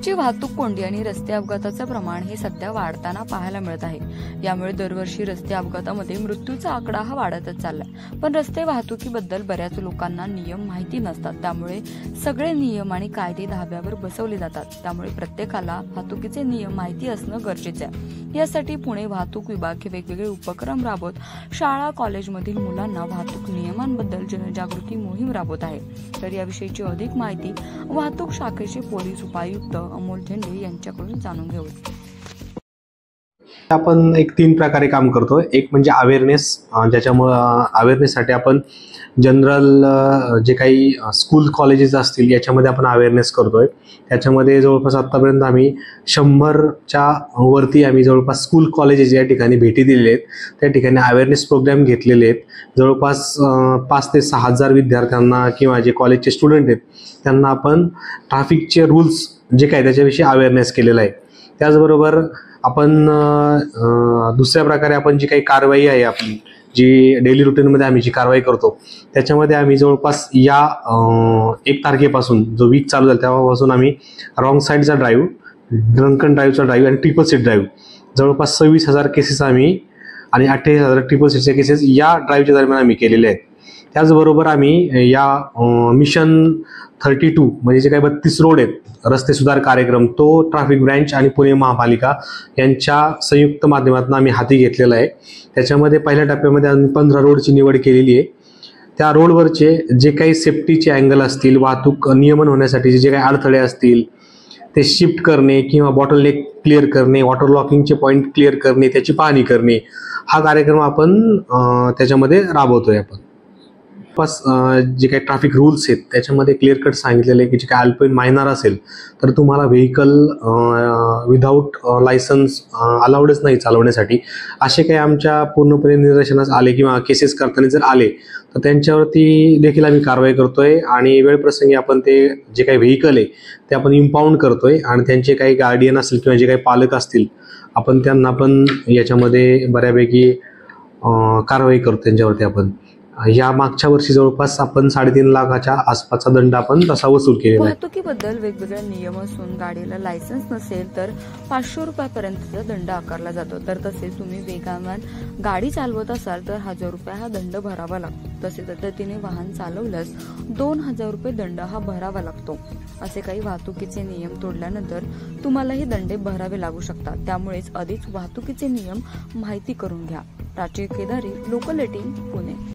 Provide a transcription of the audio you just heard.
रस्त्याची वाहतूक कोंडी आणि रस्ते अपघाताचं प्रमाण हे सध्या वाढताना पाहायला मिळत आहे। यामुळे दरवर्षी रस्ते अपघातामध्ये मृत्यूचा आकडा हा वाढतच चाललाय। पण रस्ते वाहतुकीबद्दल बऱ्याच लोकांना नियम माहिती नसतात, त्यामुळे सगळे नियम आणि कायदे धाब्यावर बसवले जातात। त्यामुळे प्रत्येकाला वाहतुकीचे नियम माहिती असणं गरजेचं आहे। यासाठी पुणे वाहतूक विभाग हे वेगवेगळे उपक्रम राबवत शाळा कॉलेजमधील मुलांना वाहतूक नियमांबद्दल जनजागृती मोहीम राबवत आहे। तर याविषयीची अधिक माहिती वाहतूक शाखेचे पोलीस उपायुक्त अमोल झेंडे यांच्याकडून जाणून घेऊ। आपण एक 3 प्रकारे काम करतो। एक म्हणजे अवेअरनेस, ज्याच्यामुळे अवेअरनेससाठी आपण जनरल जे काही स्कूल कॉलेजेस असतील याच्यामध्ये आपण अवेअरनेस करतोय। त्याच्यामध्ये जवळपास आतापर्यंत आम्ही 100च्या वरती आम्ही जवळपास स्कूल कॉलेजेस या ठिकाणी भेटी दिलेल्या आहेत। त्या ठिकाणी अवेअरनेस प्रोग्राम घेतलेले आहेत। जवळपास 5 ते 6 हजार विद्यार्थ्यांना किंवा जे कॉलेजचे स्टुडंट आहेत त्यांना आपण ट्रॅफिकचे रूल्स जे काय त्याच्याविषयी अवेअरनेस केलेला आहे। त्याचबरोबर आपण दुसऱ्या प्रकारे आपण जी काही कारवाई आहे आपली जी डेली रुटीनमध्ये आम्ही जी कारवाई करतो त्याच्यामध्ये आम्ही जवळपास या 1 तारखेपासून जो वीक चालू झाला तेव्हापासून आम्ही रॉंग साईडचा ड्राईव्ह, ड्रंकन ड्राईव्हचा ड्राईव्ह आणि ट्रिपल सीट ड्राईव्ह जवळपास 26,000 केसेस आम्ही आणि 28,000 ट्रिपल सीटच्या केसेस या ड्राईव्हच्या दरम्यान आम्ही केलेले आहेत। त्याचबरोबर आम्ही या मिशन 32 म्हणजे जे काही 32 रोड आहेत रस्ते सुधार कार्यक्रम तो ट्रॅफिक ब्रँच आणि पुणे महापालिका यांच्या संयुक्त माध्यमातून आम्ही हाती घेतलेला आहे। त्याच्यामध्ये पहिल्या टप्प्यामध्ये आम्ही 15 रोडची निवड केलेली आहे। त्या रोडवरचे जे काही सेफ्टीचे अँगल असतील, वाहतूक नियमन होण्यासाठी जे काही अडथळे असतील ते शिफ्ट करणे किंवा बॉटलनेक क्लिअर करणे, वॉटर लॉकिंगचे पॉईंट क्लिअर करणे, त्याची पाहणी करणे हा कार्यक्रम आपण त्याच्यामध्ये राबवतोय। आपण जे काही ट्रॅफिक रूल्स आहेत त्याच्यामध्ये क्लिअर कट सांगितलेले आहे की जे काही अल्पवयीन मायनर असेल तर तुम्हाला व्हेकल विदाऊट लायसन्स अलाउडच नाही चालवण्यासाठी। असे काही आमच्या पूर्णपणे निदर्शनास आले किंवा केसेस करताना जर आले तर त्यांच्यावरती देखील आम्ही कारवाई करतोय आणि वेळप्रसंगी आपण ते जे काही व्हेकल आहे ते आपण इम्पाऊंड करतोय आणि त्यांचे काही गार्डियन असतील किंवा जे काही पालक असतील आपण त्यांना पण याच्यामध्ये बऱ्यापैकी कारवाई करतो त्यांच्यावरती। आपण या मागच्या वर्षी जवळपास आपण 3.5 लाखाच्या आसपासचा दंड आपण तसा वसूल केलेला आहे। वाहतुकीबद्दल वेगवेगळे नियम असून गाडीला लायसन्स नसेल तर 500 रुपयापर्यंतचा दंड आकारला जातो। तर तसेच तुम्ही वेगाने गाडी चालवत असाल तर 1000 रुपये हा दंड भरावा लागतो। तसे पद्धतीने वाहन चालवल्यास 2000 रुपये दंड हा भरावा लागतो। असे काही वाहतुकीचे नियम तोडल्यानंतर तुम्हालाही दंडे भरावे लागू शकतात। त्यामुळेच अधिक वाहतुकीचे नियम माहिती करून घ्या। प्राची केदारी, लोकल 18 पुणे।